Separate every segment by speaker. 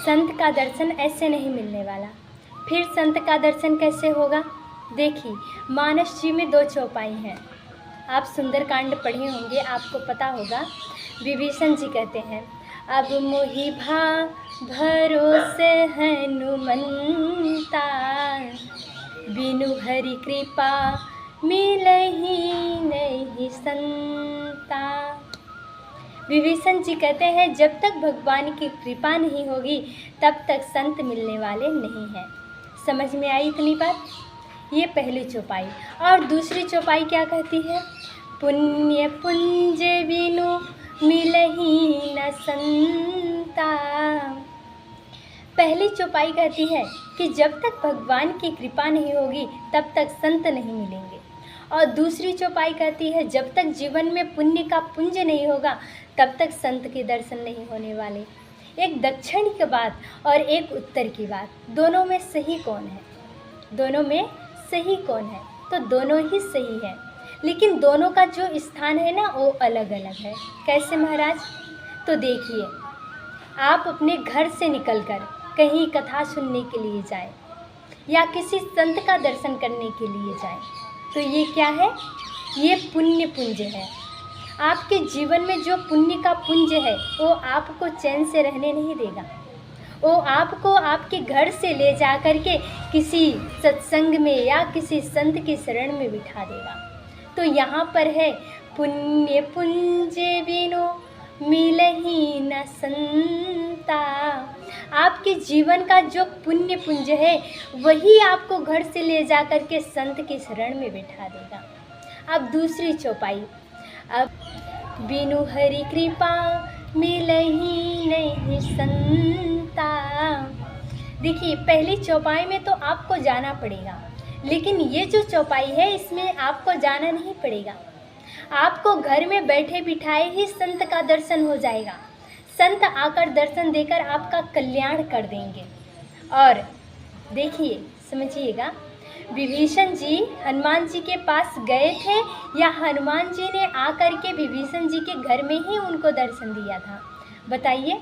Speaker 1: संत का दर्शन ऐसे नहीं मिलने वाला। फिर संत का दर्शन कैसे होगा? देखिए, मानस जी में 2 चौपाई हैं। आप सुंदरकांड पढ़े होंगे, आपको पता होगा। विभीषण जी कहते हैं, अब मोहि भरोसे हनुमंता, बिनु हरि कृपा मिलहि नहीं संता। विभीषण जी कहते हैं, जब तक भगवान की कृपा नहीं होगी तब तक संत मिलने वाले नहीं हैं। समझ में आई इतनी बात? ये पहली चौपाई। और दूसरी चौपाई क्या कहती है? पुण्य पुंज बिनु मिलहि न संता। पहली चौपाई कहती है कि जब तक भगवान की कृपा नहीं होगी तब तक संत नहीं मिलेंगे। और दूसरी चौपाई कहती है, जब तक जीवन में पुण्य का पुंज नहीं होगा तब तक संत के दर्शन नहीं होने वाले। एक दक्षिण की बात और एक उत्तर की बात, दोनों में सही कौन है? दोनों में सही कौन है? तो दोनों ही सही है, लेकिन दोनों का जो स्थान है ना वो अलग अलग है। कैसे महाराज? तो देखिए, आप अपने घर से निकलकर कहीं कथा सुनने के लिए जाए या किसी संत का दर्शन करने के लिए जाए, तो ये क्या है? ये पुण्य पुंज है। आपके जीवन में जो पुण्य का पुंज है वो आपको चैन से रहने नहीं देगा। वो आपको आपके घर से ले जा कर के किसी सत्संग में या किसी संत की शरण में बिठा देगा। तो यहाँ पर है, पुण्य पुंज बिनु मिलहि न संता। आपके जीवन का जो पुण्य पुंज है वही आपको घर से ले जा कर के संत की शरण में बिठा देगा। अब दूसरी चौपाई, अब बिनु हरि कृपा मिलहि नहीं संता। देखिए, पहली चौपाई में तो आपको जाना पड़ेगा, लेकिन ये जो चौपाई है इसमें आपको जाना नहीं पड़ेगा। आपको घर में बैठे बिठाए ही संत का दर्शन हो जाएगा। संत आकर दर्शन देकर आपका कल्याण कर देंगे। और देखिए, समझिएगा, विभीषण जी हनुमान जी के पास गए थे या हनुमान जी ने आकर के विभीषण जी के घर में ही उनको दर्शन दिया था? बताइए।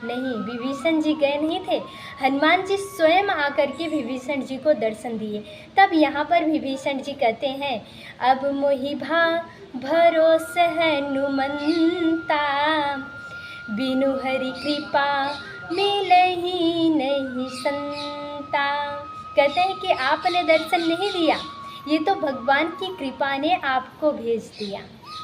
Speaker 1: नहीं, विभीषण जी गए नहीं थे, हनुमान जी स्वयं आकर के विभीषण जी को दर्शन दिए। तब यहाँ पर विभीषण जी कहते हैं, अब मोहि भरोसे हनुमंता, बिनु हरि कृपा मिलहि नहीं संता। कहते हैं कि आपने दर्शन नहीं दिया, ये तो भगवान की कृपा ने आपको भेज दिया।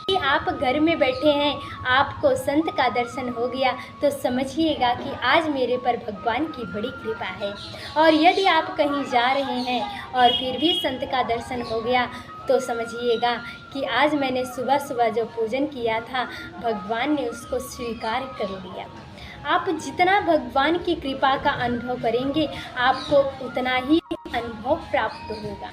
Speaker 1: कि आप घर में बैठे हैं, आपको संत का दर्शन हो गया, तो समझिएगा कि आज मेरे पर भगवान की बड़ी कृपा है। और यदि आप कहीं जा रहे हैं और फिर भी संत का दर्शन हो गया, तो समझिएगा कि आज मैंने सुबह सुबह जो पूजन किया था भगवान ने उसको स्वीकार कर लिया। आप जितना भगवान की कृपा का अनुभव करेंगे आपको उतना ही अनुभव प्राप्त होगा।